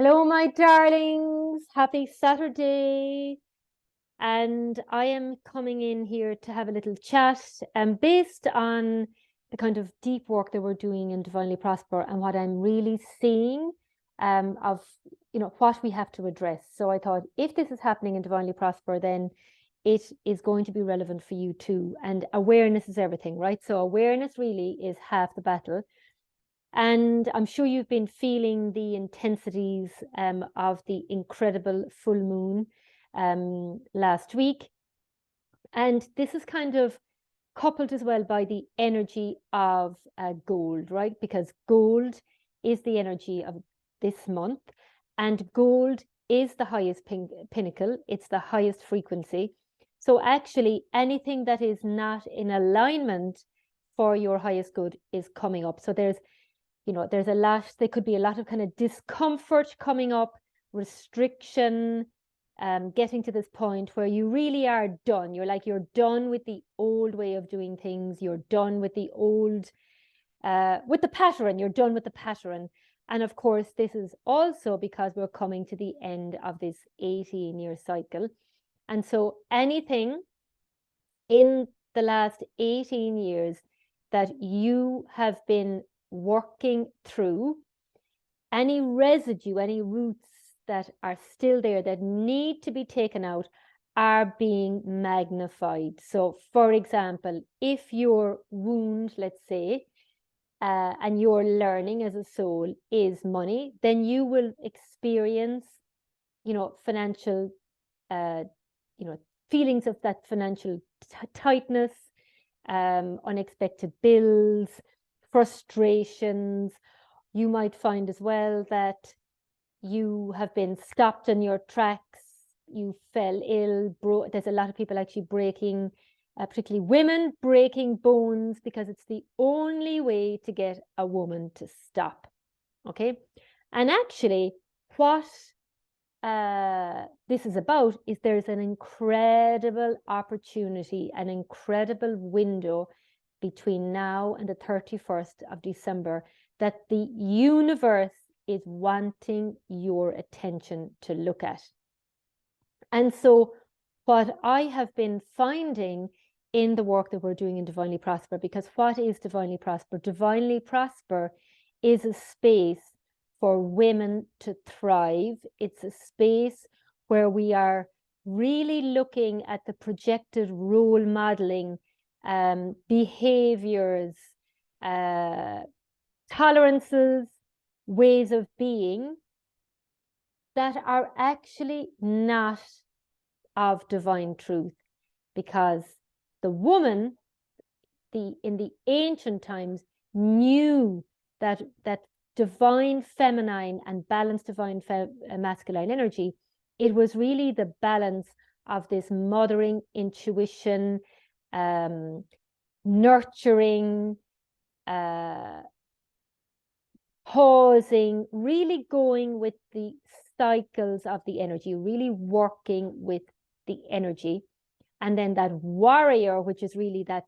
Hello, my darlings. Happy Saturday. And I am coming in here to have a little chat based on the kind of deep work that we're doing in Divinely Prosper and what I'm really seeing of, what we have to address. So I thought if this is happening in Divinely Prosper, then it is going to be relevant for you too. And awareness is everything, right? So awareness really is half the battle. And I'm sure you've been feeling the intensities of the incredible full moon last week. And this is kind of coupled as well by the energy of gold, right? Because gold is the energy of this month, and gold is the highest pinnacle, it's the highest frequency. So actually, anything that is not in alignment for your highest good is coming up. So there could be a lot of kind of discomfort coming up, restriction, getting to this point where you really are done. You're done with the old way of doing things. You're done with the old, with the pattern. You're done with the pattern. And of course, this is also because we're coming to the end of this 18-year cycle. And so anything in the last 18 years that you have been working through, any residue, any roots that are still there that need to be taken out are being magnified. So for example, if your wound, let's say, and your learning as a soul is money, then you will experience, financial, feelings of that financial tightness, unexpected bills, frustrations. You might find as well that you have been stopped in your tracks, you fell ill, there's a lot of people actually breaking, particularly women, breaking bones because it's the only way to get a woman to stop. Okay. And actually, what this is about is there's an incredible opportunity, an incredible window between now and the 31st of December that the universe is wanting your attention to look at. And so what I have been finding in the work that we're doing in Divinely Prosper, because what is Divinely Prosper? Divinely Prosper is a space for women to thrive. It's a space where we are really looking at the projected role modeling, behaviors, tolerances, ways of being that are actually not of divine truth, because the woman in the ancient times knew that divine feminine and balanced divine masculine energy, it was really the balance of this mothering, intuition, nurturing, pausing, really going with the cycles of the energy, really working with the energy. And then that warrior, which is really that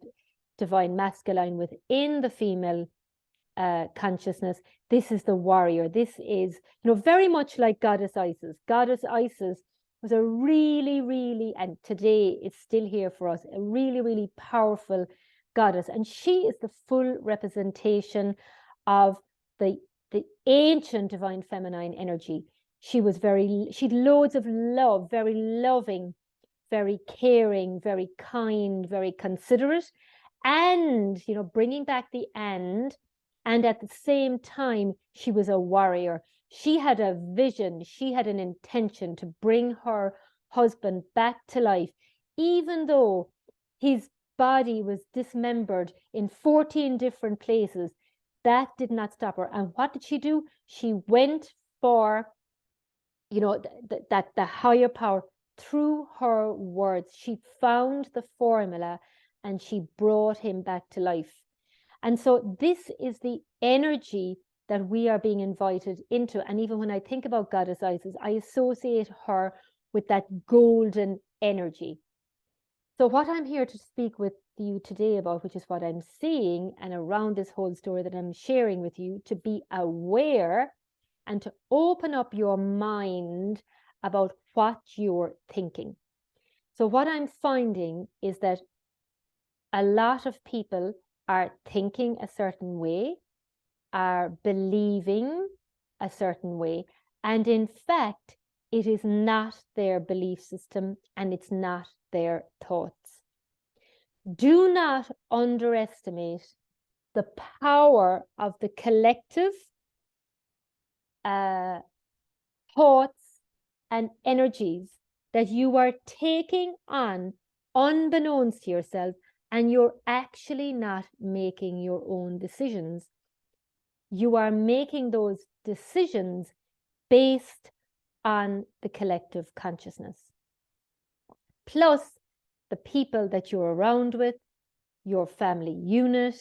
divine masculine within the female consciousness, this is the warrior. This is, very much like Goddess Isis. Goddess Isis was a really, really, and today it's still here for us, a really, really powerful goddess. And she is the full representation of the ancient divine feminine energy. She'd loads of love, very loving, very caring, very kind, very considerate, and, bringing back the and at the same time, she was a warrior. She had a vision, she had an intention to bring her husband back to life, even though his body was dismembered in 14 different places. That did not stop her. And what did she do? She went for, the higher power through her words. She found the formula and she brought him back to life. And so this is the energy that we are being invited into. And even when I think about Goddess Isis, I associate her with that golden energy. So what I'm here to speak with you today about, which is what I'm seeing, and around this whole story that I'm sharing with you, to be aware and to open up your mind about what you're thinking. So what I'm finding is that a lot of people are thinking a certain way, are believing a certain way, and in fact, it is not their belief system and it's not their thoughts. Do not underestimate the power of the collective thoughts and energies that you are taking on unbeknownst to yourself, and you're actually not making your own decisions. You are making those decisions based on the collective consciousness. Plus, the people that you're around with, your family unit,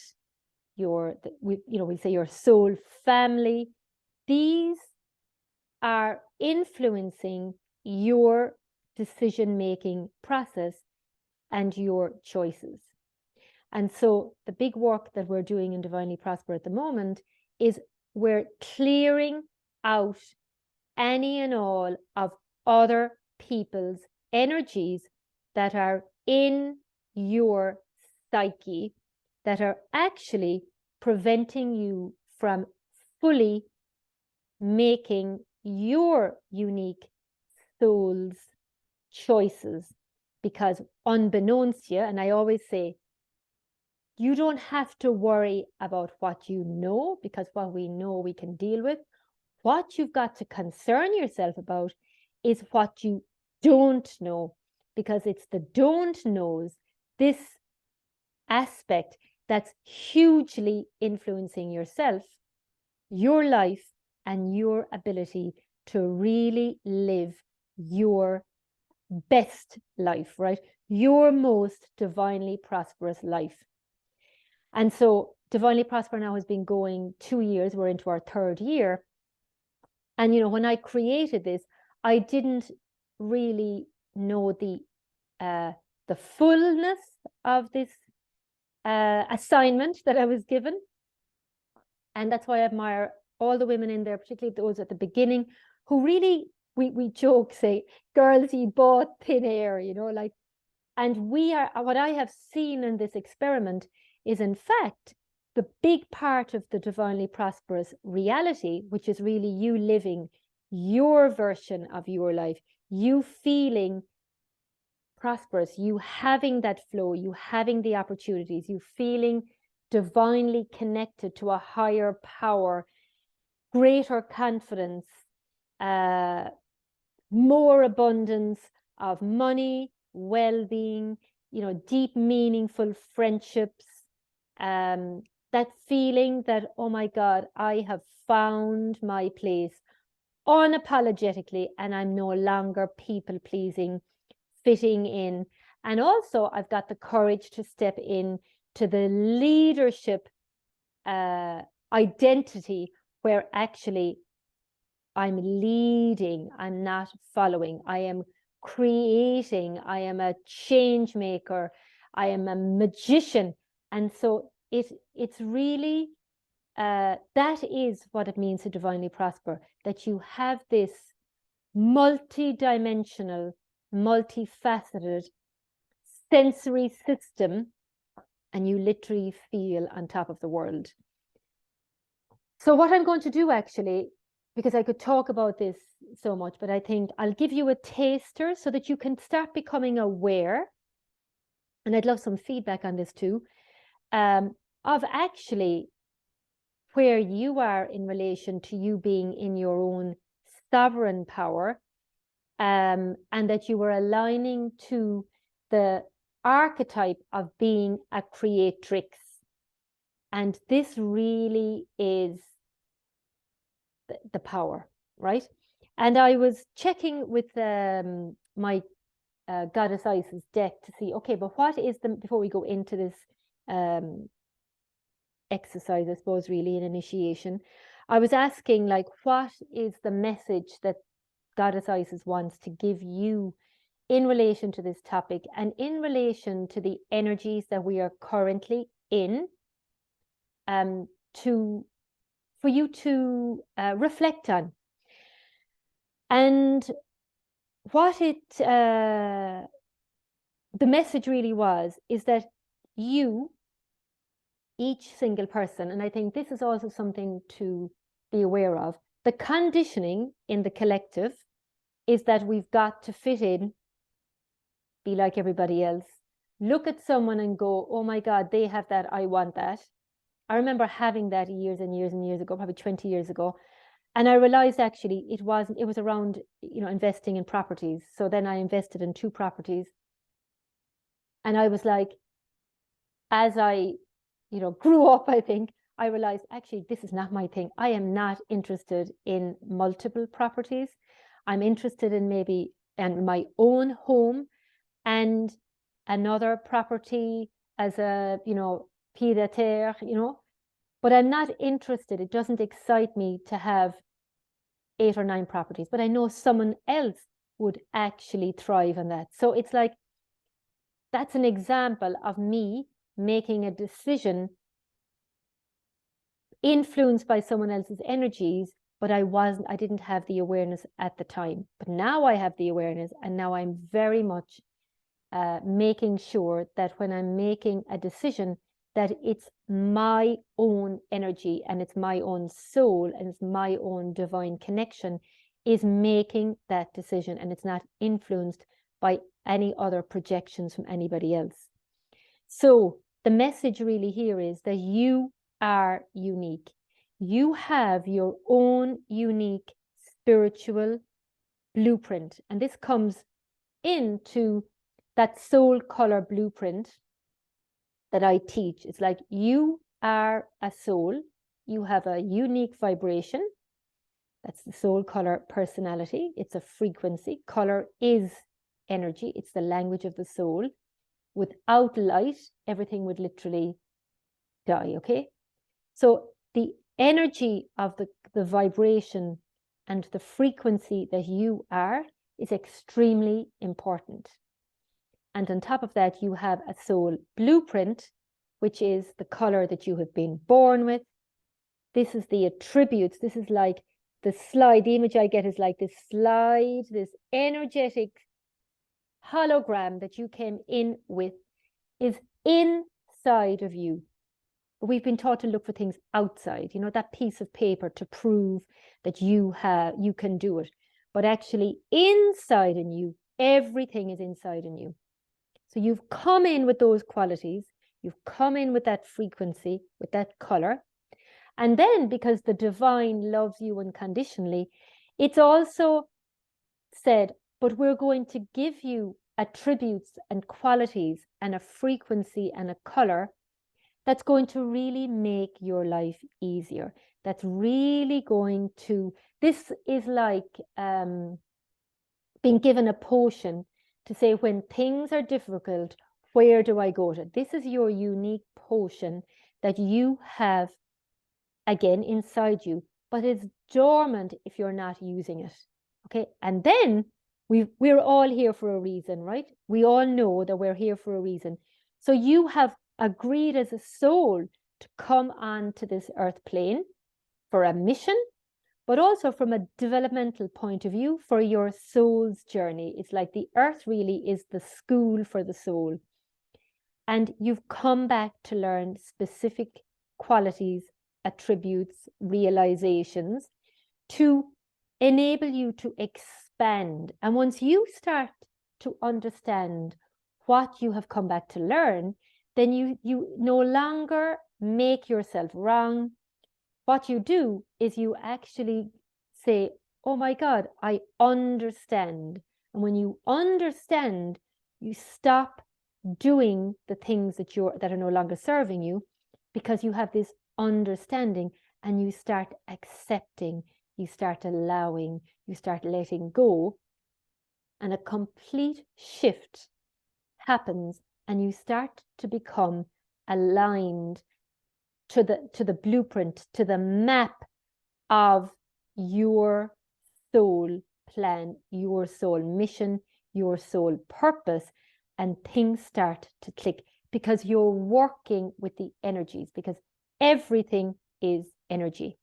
we say your soul family, these are influencing your decision-making process and your choices. And so the big work that we're doing in Divinely Prosper at the moment is we're clearing out any and all of other people's energies that are in your psyche that are actually preventing you from fully making your unique soul's choices. Because unbeknownst to you, and I always say, you don't have to worry about what you know, because what we know we can deal with. What you've got to concern yourself about is what you don't know, because it's the don't knows, this aspect, that's hugely influencing yourself, your life, and your ability to really live your best life, right? Your most divinely prosperous life. And so Divinely Prosper now has been going 2 years. We're into our 3rd year. And, when I created this, I didn't really know the fullness of this assignment that I was given. And that's why I admire all the women in there, particularly those at the beginning, who really, we joke, say, girls, you bought thin air, like, and what I have seen in this experiment is, in fact, the big part of the divinely prosperous reality, which is really you living your version of your life, you feeling prosperous, you having that flow, you having the opportunities, you feeling divinely connected to a higher power, greater confidence, more abundance of money, well-being, deep, meaningful friendships, that feeling that, oh my God, I have found my place unapologetically, and I'm no longer people-pleasing, fitting in. And also, I've got the courage to step in to the leadership identity, where actually I'm leading, I'm not following, I am creating, I am a change maker, I am a magician. And so it's really, that is what it means to divinely prosper, that you have this multi-dimensional, multifaceted sensory system, and you literally feel on top of the world. So what I'm going to do, actually, because I could talk about this so much, but I think I'll give you a taster so that you can start becoming aware, and I'd love some feedback on this too, of actually where you are in relation to you being in your own sovereign power, and that you are aligning to the archetype of being a creatrix. And this really is the power, right? And I was checking with my Goddess Isis deck to see, okay, but what is before we go into this exercise, I suppose, really, in initiation, I was asking, like, what is the message that Goddess Isis wants to give you in relation to this topic, and in relation to the energies that we are currently in, to for you to reflect on. And what the message really was, is that you, each single person, and I think this is also something to be aware of, the conditioning in the collective is that we've got to fit in, be like everybody else, look at someone and go, oh my God, they have that, I want that. I remember having that years and years and years ago, probably 20 years ago. And I realized actually it was around, investing in properties. So then I invested in 2 properties. And I was like, as I, grew up, I think, I realized actually this is not my thing. I am not interested in multiple properties. I'm interested in maybe my own home and another property as a, pied à terre, but I'm not interested. It doesn't excite me to have 8 or 9 properties, but I know someone else would actually thrive on that. So it's like, that's an example of me making a decision influenced by someone else's energies, but I didn't have the awareness at the time. But now I have the awareness, and now I'm very much making sure that when I'm making a decision, that it's my own energy and it's my own soul and it's my own divine connection is making that decision, and it's not influenced by any other projections from anybody else. So the message really here is that you are unique. You have your own unique spiritual blueprint, and this comes into that soul color blueprint that I teach. It's like, you are a soul, you have a unique vibration. That's the soul color personality. It's a frequency. Color is energy. It's the language of the soul. Without light, everything would literally die, okay? So the energy of the vibration and the frequency that you are is extremely important. And on top of that, you have a soul blueprint, which is the color that you have been born with. This is the attributes. This is like the slide. The image I get is like this slide, this energetic hologram that you came in with is inside of you. We've been taught to look for things outside, that piece of paper to prove that you can do it. But actually inside in you, everything is inside in you. So you've come in with those qualities, you've come in with that frequency, with that color. And then because the divine loves you unconditionally, it's also said, but we're going to give you attributes and qualities and a frequency and a color that's going to really make your life easier. That's really going to, this is like being given a potion to say, when things are difficult, where do I go to? This is your unique potion that you have, again, inside you, but it's dormant if you're not using it. Okay, and then we're all here for a reason, right? We all know that we're here for a reason. So you have agreed as a soul to come onto this earth plane for a mission, but also from a developmental point of view for your soul's journey. It's like the earth really is the school for the soul. And you've come back to learn specific qualities, attributes, realizations to enable you to expand. And once you start to understand what you have come back to learn, then you no longer make yourself wrong. What you do is you actually say, oh my God, I understand. And when you understand, you stop doing the things that are no longer serving you, because you have this understanding, and you start accepting, you start allowing, you start letting go, and a complete shift happens, and you start to become aligned to the blueprint, to the map of your soul plan, your soul mission, your soul purpose, and things start to click because you're working with the energies, because everything is energy.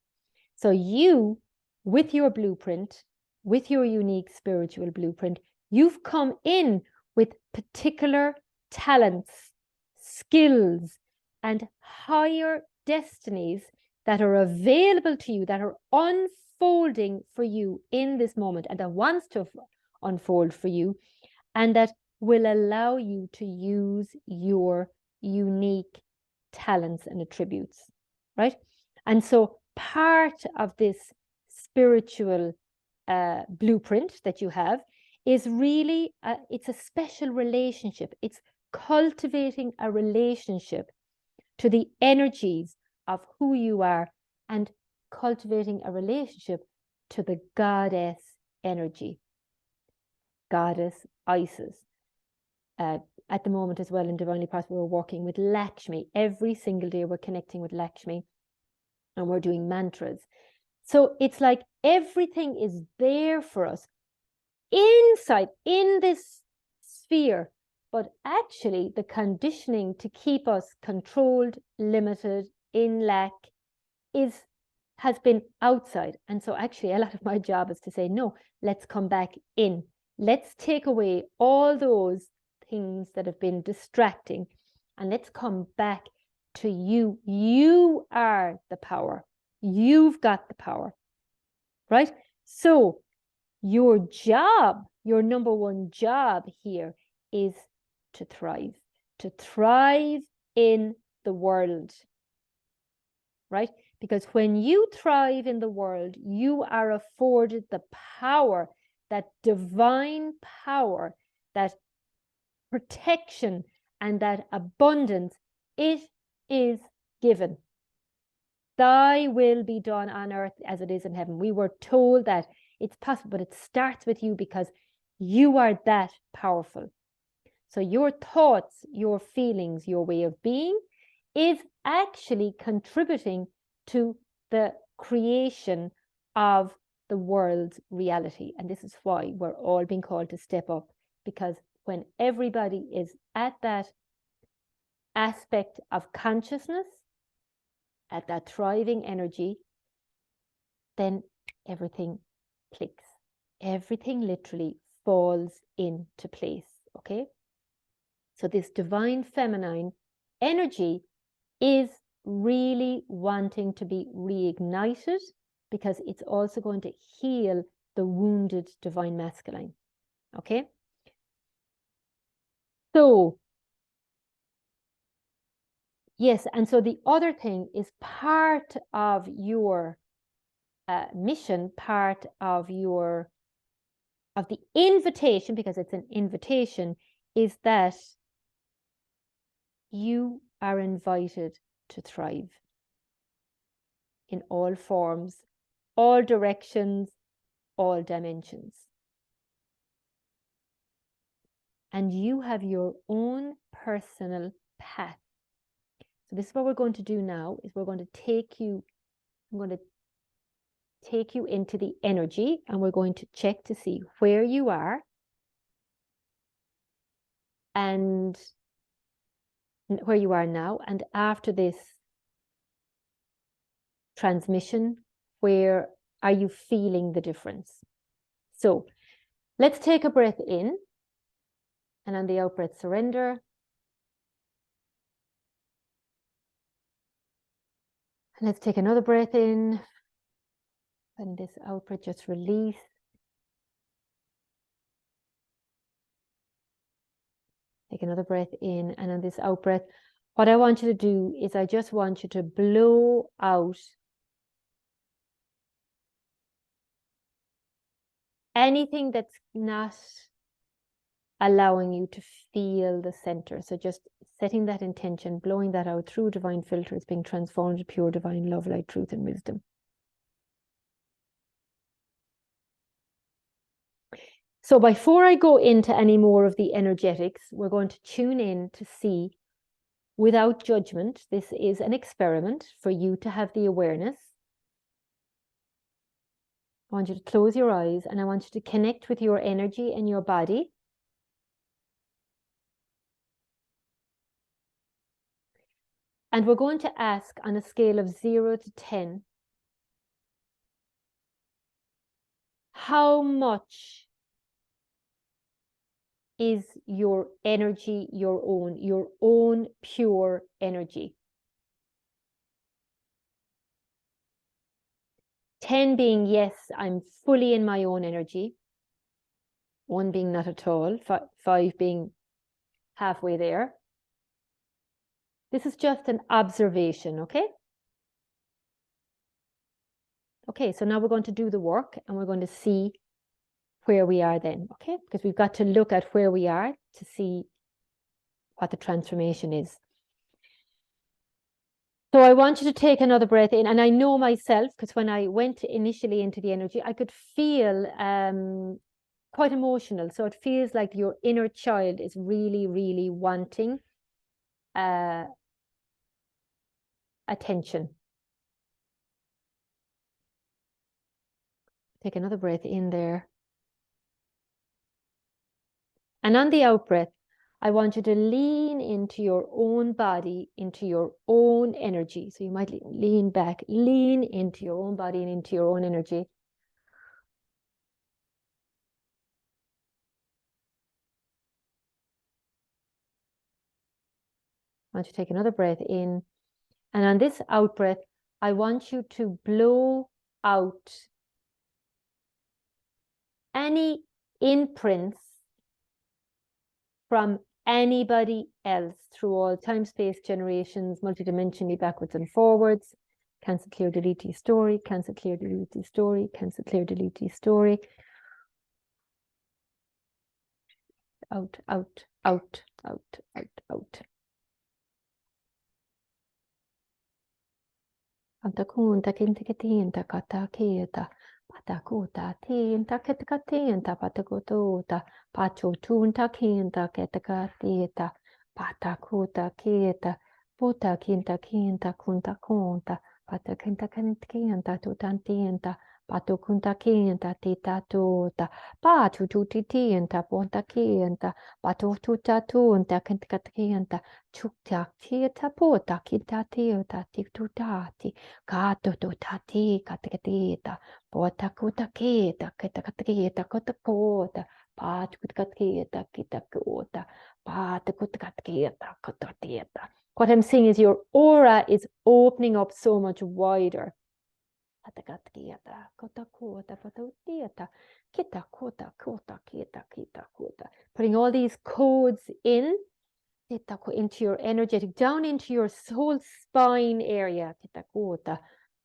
So you, with your blueprint, with your unique spiritual blueprint, you've come in with particular talents, skills, and higher destinies that are available to you, that are unfolding for you in this moment, and that wants to unfold for you, and that will allow you to use your unique talents and attributes, right? And so part of this spiritual blueprint that you have is really, it's a special relationship. It's cultivating a relationship to the energies of who you are and cultivating a relationship to the goddess energy, goddess Isis. At the moment as well in Divinely Prosper, we're working with Lakshmi. Every single day we're connecting with Lakshmi and we're doing mantras. So it's like everything is there for us inside in this sphere, but actually the conditioning to keep us controlled, limited, in lack has been outside. And so actually a lot of my job is to say, no, let's come back in. Let's take away all those things that have been distracting and let's come back to you. You are the power. You've got the power, right? So your job, your number one job here is to thrive in the world, right? Because when you thrive in the world, you are afforded the power, that divine power, that protection, and that abundance. It is given. Thy will be done on earth as it is in heaven. We were told that it's possible, but it starts with you because you are that powerful. So your thoughts, your feelings, your way of being is actually contributing to the creation of the world's reality. And this is why we're all being called to step up, because when everybody is at that aspect of consciousness, at that thriving energy, then everything clicks. Everything literally falls into place, okay? So this divine feminine energy is really wanting to be reignited, because it's also going to heal the wounded divine masculine, okay? So yes, and so the other thing is part of your mission, part of the invitation, because it's an invitation, is that you are invited to thrive in all forms, all directions, all dimensions. And you have your own personal path. So this is what we're going to do now, is we're going to take you, I'm going to take you into the energy, and we're going to check to see where you are and where you are now, and after this transmission, where are you feeling the difference? So let's take a breath in, and on the out breath, surrender. And let's take another breath in, and this out breath, just release. Take another breath in, and on this out breath, what I want you to do is I just want you to blow out anything that's not allowing you to feel the center. So just setting that intention, blowing that out through divine filters, being transformed to pure divine love, light, truth, and wisdom. So before I go into any more of the energetics, we're going to tune in to see, without judgment, this is an experiment for you to have the awareness. I want you to close your eyes, and I want you to connect with your energy and your body. And we're going to ask, on a scale of 0 to 10, how much is your energy your own pure energy? 10 being, yes, I'm fully in my own energy. 1 being not at all. 5 being halfway there. This is just an observation, okay? Okay, so now we're going to do the work and we're going to see where we are then, okay? Because we've got to look at where we are to see what the transformation is. So I want you to take another breath in, and I know myself, because when I went initially into the energy, I could feel quite emotional. So it feels like your inner child is really, really wanting attention. Take another breath in there. And on the out breath, I want you to lean into your own body, into your own energy. So you might lean back, lean into your own body and into your own energy. I want you to take another breath in. And on this out breath, I want you to blow out any imprints from anybody else through all time, space, generations, multidimensionally, backwards and forwards. Cancel, clear, delete, story. Cancel, clear, delete, story. Cancel, clear, delete, story. Out, out, out, out, out, out. Antakunta kintikatiinta katakieta. Patakuta tiinta ketakatiinta patakutuuta. Pachutunta kiinta ketakatieta. Patakuta kieta. Puta kinta kiinta kunta kunta. Patakinta kiinta tutantiinta. Patukunta kiinta tita tuuta. Patututi tiinta punta kiinta. Patututa tuunta kiinta. Chukta tieta puta kinta tiuta tikutati. Katututati katakatita. Potakuta kita kitakatita kotakota. Patukatita kitakuta. Patukatita kotatita. What I'm saying is your aura is opening up so much wider. Patakatita kotakota patutita. Kitakota kota kita kitakota. Putting all these codes in into your energetic, down into your whole spine area. Kitakota,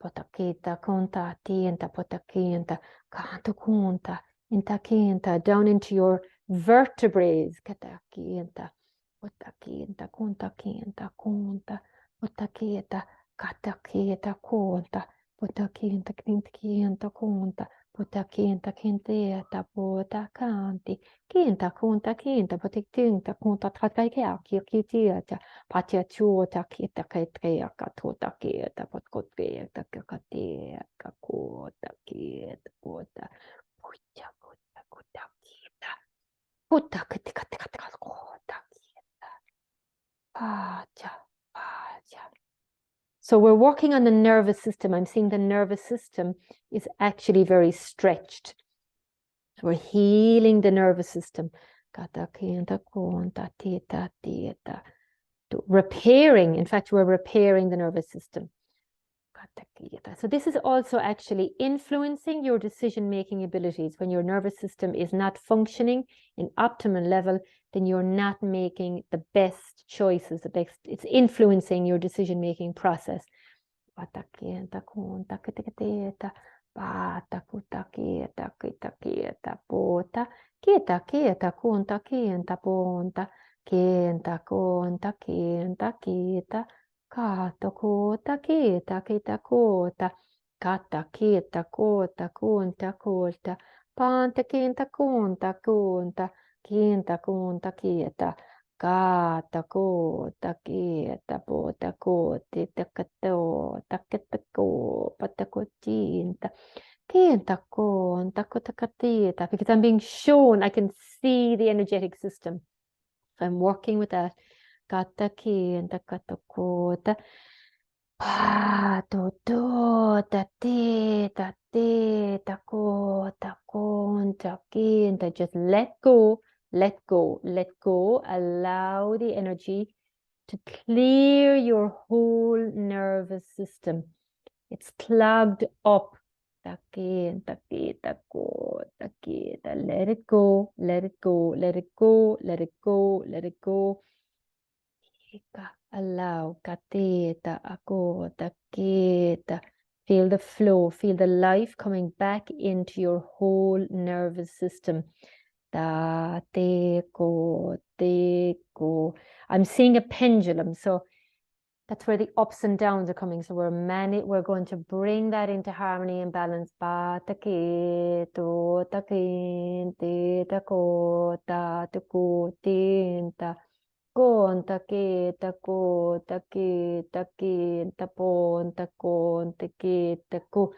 potakita, konta, tienta, potakinta, kanto kunta, intakinta, down into your vertebrae. Katakinta, potakinta, kontakinta, kunta, potakita, katakita, kunta, potakinta, kinta, kunta, potakinta, kinteeta, potakanti. Kinta kunta kinta potiktinta kunta trakaikia kirkitieta patia chuota kita kaitrea katuta kieta potkotkeeta kakatea kakuota kieta kuota puta kuta kuta kieta kuta kitika kuota kieta paja paja. So we're working on the nervous system. I'm seeing the nervous system is actually very stretched. We're healing the nervous system. Repairing, in fact, we're repairing the nervous system. So this is also actually influencing your decision-making abilities. When your nervous system is not functioning in optimal level, then you're not making the best choices. It's influencing your decision-making process. Pata kuta kieta kita kieta pota kita kieta kunta kienta ponta kienta kunta kienta kita kato kuta kita kita kuta kata kita kuta kunta kulta panta kienta kunta kunta kienta kunta kieta kata kuta kieta pota kuti takato takatako patakotinta kientako takotakatita, because I'm being shown, I can see the energetic system. So I'm working with that. Kata kienta katakota Pa, do, do, da, de, da, de, da, go, da, go, da, ge, da. Just let go, let go, let go. Allow the energy to clear your whole nervous system. It's clogged up. Da, ge, da, ge, da, go, da, ge, da. Let it go, let it go, let it go, let it go, let it go. Allow, kateta, akota, keta. Feel the flow, feel the life coming back into your whole nervous system. Da, te, go, te, go. I'm seeing a pendulum, so that's where the ups and downs are coming. So we're going to bring that into harmony and balance. Ba, ta, ke, to, ta, ke, te, ta, ko, ta, te, ko, te, ta. Con ta ke ta ko ta ke ta ke ta pon ta con ta ke ta ko.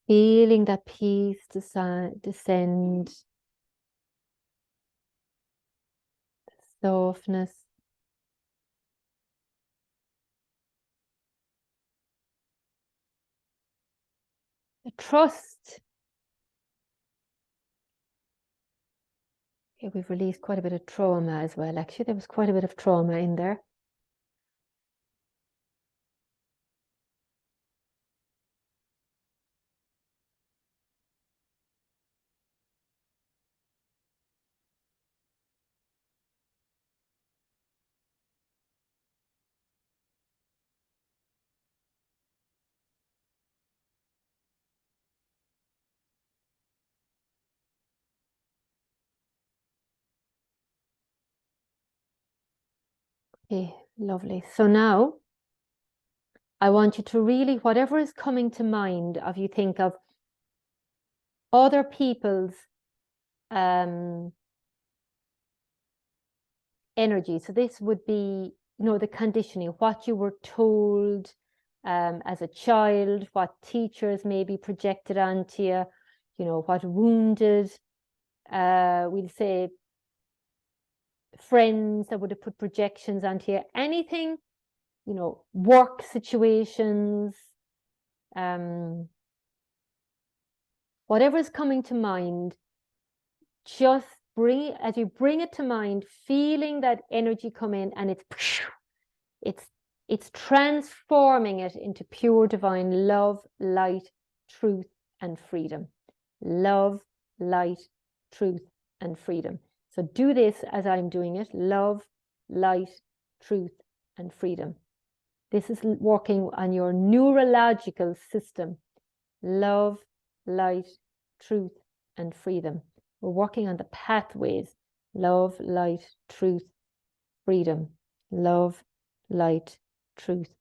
Feeling that peace descend, softness. The trust. Okay, we've released quite a bit of trauma as well. Actually, there was quite a bit of trauma in there. Okay, lovely. So now I want you to really, whatever is coming to mind of you, think of other people's energy. So this would be, the conditioning, what you were told as a child, what teachers maybe projected onto you, what wounded, we'll say, friends that would have put projections onto you, anything, work situations, whatever is coming to mind, just as you bring it to mind, feeling that energy come in, and it's transforming it into pure divine love, light, truth, and freedom. Love, light, truth, and freedom. So do this as I'm doing it. Love, light, truth, and freedom. This is working on your neurological system. Love, light, truth, and freedom. We're working on the pathways. Love, light, truth, freedom. Love, light, truth,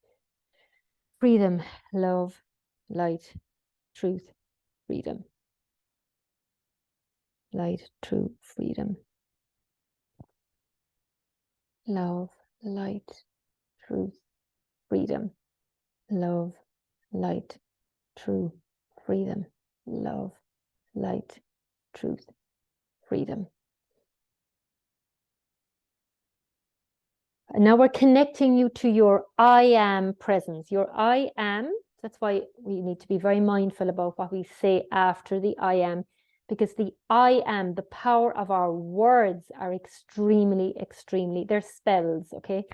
freedom. Love, light, truth, freedom. Light, truth, freedom. Love, light, truth, freedom. Love, light, truth, freedom. Love, light, truth, freedom. And now we're connecting you to your I am presence. Your I am, that's why we need to be very mindful about what we say after the I am, because the I am, the power of our words are extremely, they're spells, okay?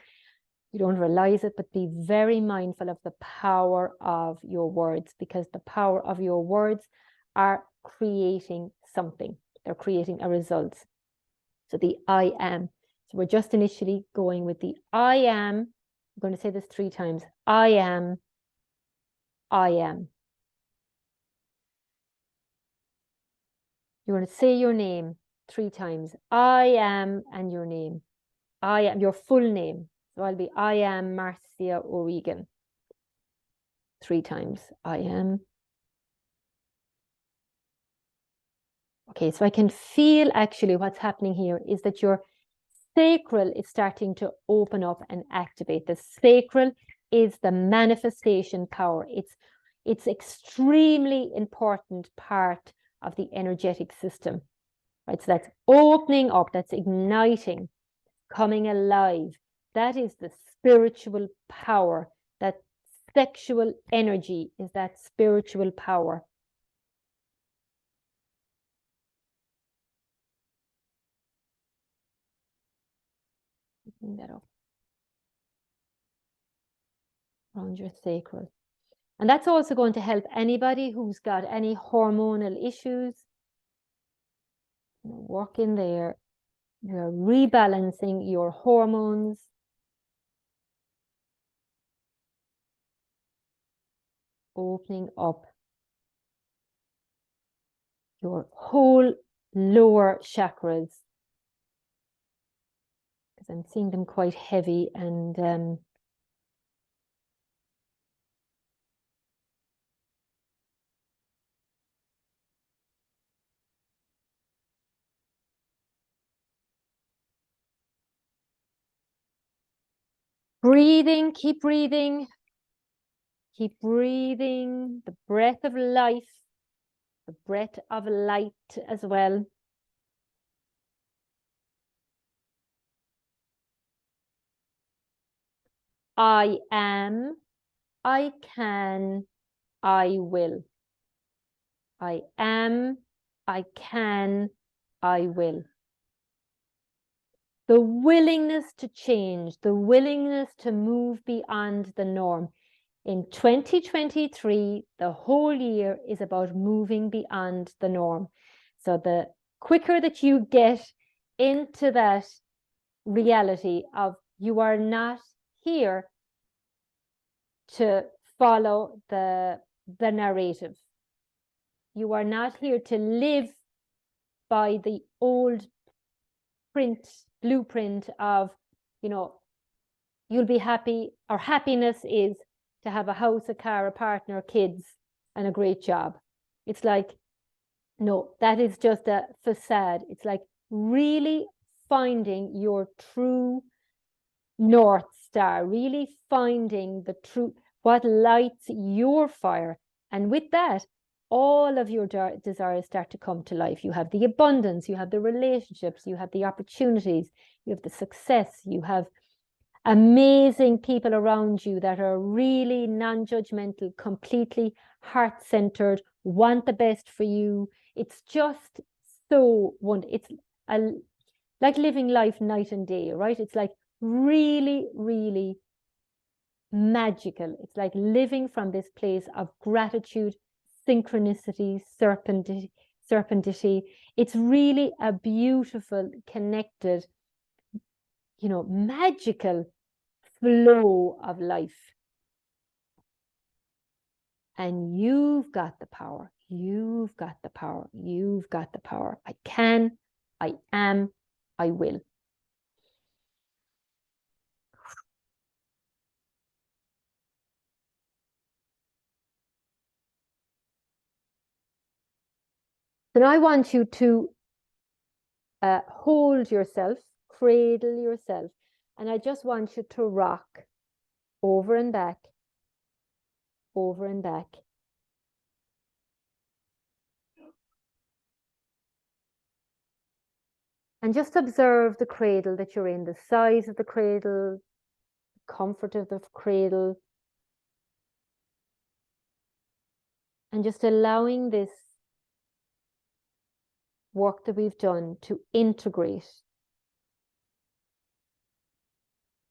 You don't realize it, but be very mindful of the power of your words, because the power of your words are creating something. They're creating a result. So the I am. So we're just initially going with the I am. I'm going to say this 3 times. I am. I am. You're going to say your name. 3 times. I am, and your name. I am, your full name. So I'll be, I am Marcia O'Regan. 3 times. I am. Okay, so I can feel actually what's happening here is that your sacral is starting to open up and activate. The sacral is the manifestation power. It's extremely important part of the energetic system. Right? So that's opening up, that's igniting, coming alive. That is the spiritual power. That sexual energy is that spiritual power. Bring that up around your sacral. And that's also going to help anybody who's got any hormonal issues. Work in there. You're rebalancing your hormones. Opening up your whole lower chakras. Because I'm seeing them quite heavy and breathing, keep breathing. Keep breathing, the breath of life, the breath of light as well. I am, I can, I will. I am, I can, I will. The willingness to change, the willingness to move beyond the norm. In 2023, the whole year is about moving beyond the norm. So the quicker that you get into that reality of you are not here to follow the narrative. You are not here to live by the old blueprint of, you know, you'll be happy, or happiness is to have a house, a car, a partner, kids, and a great job. It's like, no, that is just a facade. It's like really finding your true North Star, really finding the true, what lights your fire. And with that, all of your desires start to come to life. You have the abundance, you have the relationships, you have the opportunities, you have the success, you have amazing people around you that are really non-judgmental, completely heart-centered, want the best for you. It's just so wonderful. It's like living life night and day, right? It's like really, really magical. It's like living from this place of gratitude, synchronicity, serendipity. It's really a beautiful, connected, you know, magical flow of life. And you've got the power. You've got the power. You've got the power. I can, I am, I will. Then I want you to hold yourself, cradle yourself, and I just want you to rock over and back, over and back. And just observe the cradle that you're in, the size of the cradle, the comfort of the cradle. And just allowing this work that we've done to integrate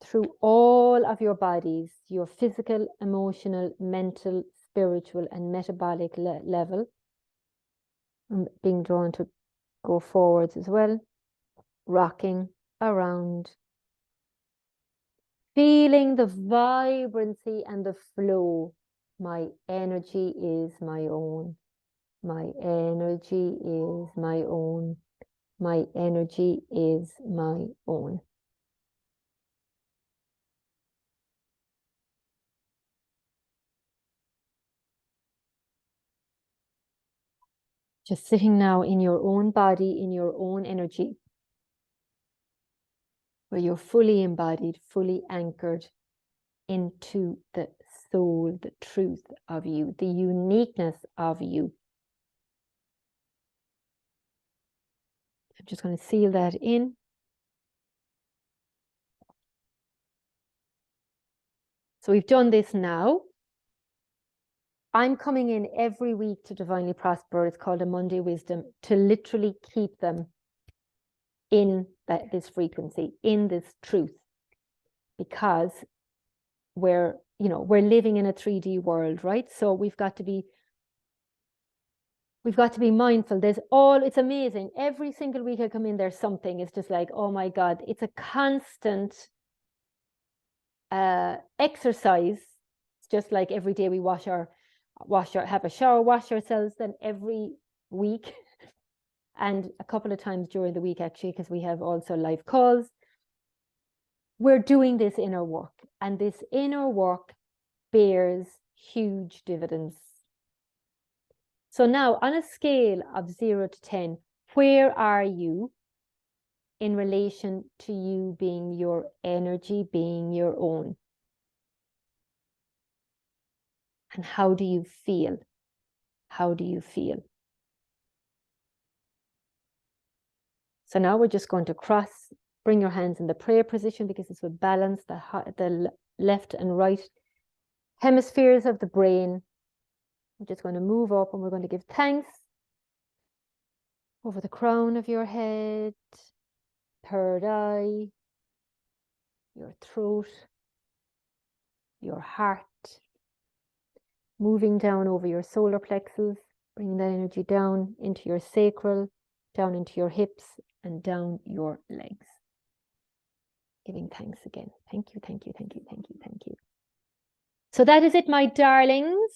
through all of your bodies, your physical, emotional, mental, spiritual, and metabolic level. I'm being drawn to go forwards as well, rocking around, feeling the vibrancy and the flow. My energy is my own. My energy is my own. My energy is my own. Just sitting now in your own body, in your own energy, where you're fully embodied, fully anchored into the soul, the truth of you, the uniqueness of you. I'm just going to seal that in. So we've done this now. I'm coming in every week to Divinely Prosper. It's called a Monday Wisdom, to literally keep them in this frequency, in this truth, because we're living in a 3D world, right? So we've got to be mindful. It's amazing. Every single week I come in, there's something. It's just like, oh my God, it's a constant exercise. It's just like every day we have a shower, wash ourselves, then every week and a couple of times during the week, actually, because we have also live calls. We're doing this inner work, and this inner work bears huge dividends. So now, on a scale of 0 to 10, where are you in relation to you being your energy, being your own? And how do you feel? How do you feel? So now we're just going to bring your hands in the prayer position, because this will balance the left and right hemispheres of the brain. We're just going to move up, and we're going to give thanks over the crown of your head, third eye, your throat, your heart, moving down over your solar plexus, bringing that energy down into your sacral, down into your hips, and down your legs. Giving thanks again. Thank you, thank you, thank you, thank you, thank you. So that is it, my darlings.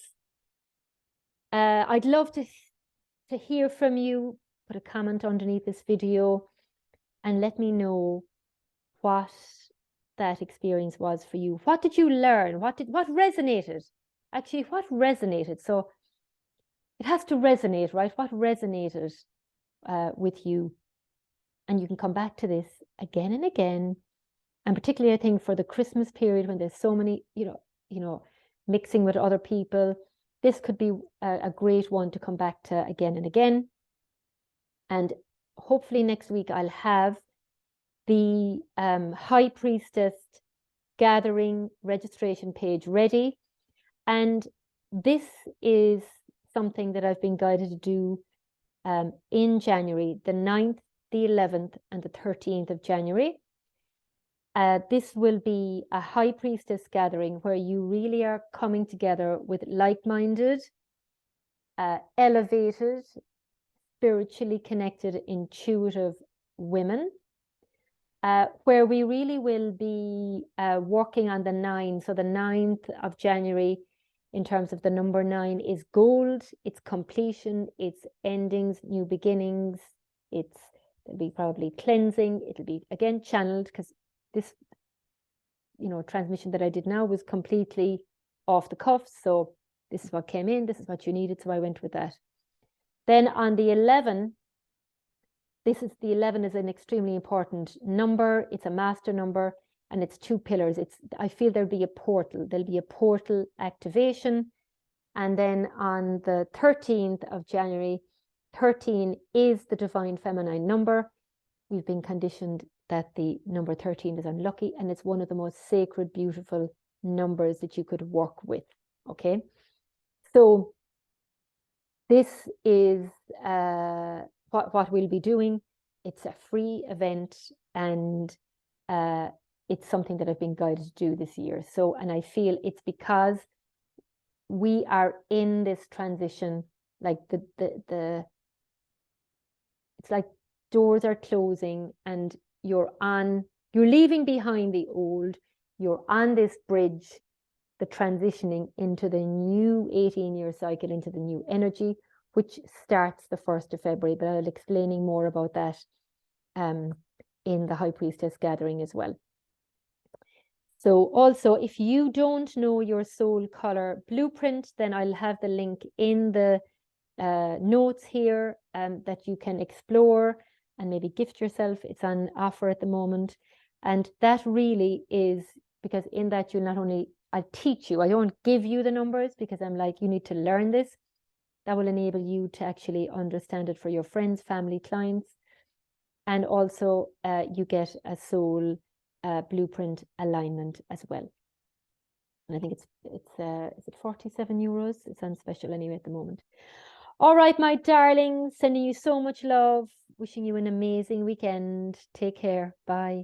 I'd love to hear from you. Put a comment underneath this video and let me know what that experience was for you. What did you learn? What resonated? Actually, what resonated? So it has to resonate, right? What resonated with you? And you can come back to this again and again. And particularly, I think, for the Christmas period, when there's so many, mixing with other people, this could be a great one to come back to again and again. And hopefully next week I'll have the High Priestess gathering registration page ready. And this is something that I've been guided to do in January, the 9th, the 11th, and the 13th of January. This will be a High Priestess gathering where you really are coming together with like-minded, elevated, spiritually connected, intuitive women, where we really will be working on the 9. So the 9th of January, in terms of the number 9, is gold, it's completion, it's endings, new beginnings, it'll be probably cleansing, it'll be again channeled, because this transmission that I did now was completely off the cuff. So this is what came in, this is what you needed, so I went with that. Then on the 11, the 11 is an extremely important number. It's a master number, and it's 2 pillars. I feel there'll be a portal activation. And then on the 13th of January, 13 is the divine feminine number. We've been conditioned that the number 13 is unlucky, and it's one of the most sacred, beautiful numbers that you could work with. Okay, so this is what we'll be doing. It's a free event, and it's something that I've been guided to do this year. So, and I feel it's because we are in this transition, like it's like doors are closing, and you're leaving behind the old, you're on this bridge, the transitioning into the new 18-year cycle, into the new energy, which starts the 1st of February, but I'll explaining more about that in the High Priestess gathering as well. So also, if you don't know your soul color blueprint, then I'll have the link in the notes here that you can explore and maybe gift yourself. It's on offer at the moment. And that really is, because in that you'll not only, I'll teach you, I don't give you the numbers because I'm like, you need to learn this. That will enable you to actually understand it for your friends, family, clients. And also you get a soul blueprint alignment as well. And I think it's is it 47 euros? It's on special anyway at the moment. All right, my darlings, sending you so much love, wishing you an amazing weekend. Take care. Bye.